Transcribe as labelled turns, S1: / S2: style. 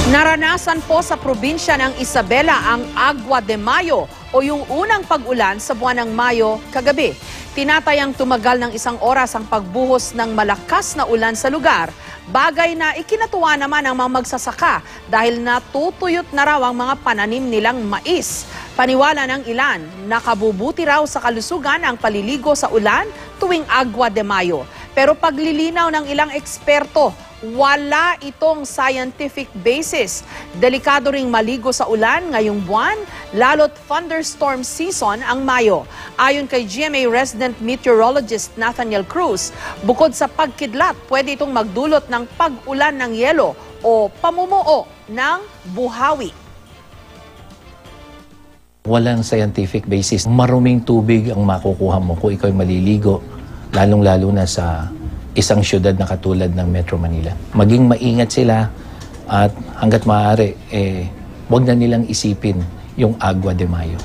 S1: Naranasan po sa probinsya ng Isabela ang Agua de Mayo o yung unang pag-ulan sa buwan ng Mayo kagabi. Tinatayang tumagal ng 1 oras ang pagbuhos ng malakas na ulan sa lugar. Bagay na ikinatuwa naman ang mga magsasaka dahil natutuyot na raw ang mga pananim nilang mais. Paniwala ng ilan, nakabubuti raw sa kalusugan ang paliligo sa ulan tuwing Agua de Mayo. Pero paglilinaw ng ilang eksperto, wala itong scientific basis. Delikado ring maligo sa ulan ngayong buwan, lalo't thunderstorm season ang Mayo. Ayon kay GMA resident meteorologist Nathaniel Cruz, bukod sa pagkidlat, pwede itong magdulot ng pag-ulan ng yelo o pamumuo ng buhawi.
S2: Walang scientific basis. Maruming tubig ang makukuha mo kung ikaw maliligo, lalong-lalo na sa isang syudad na katulad ng Metro Manila. Maging maingat sila at hanggat maaari, wag na nilang isipin yung Agua de Mayo.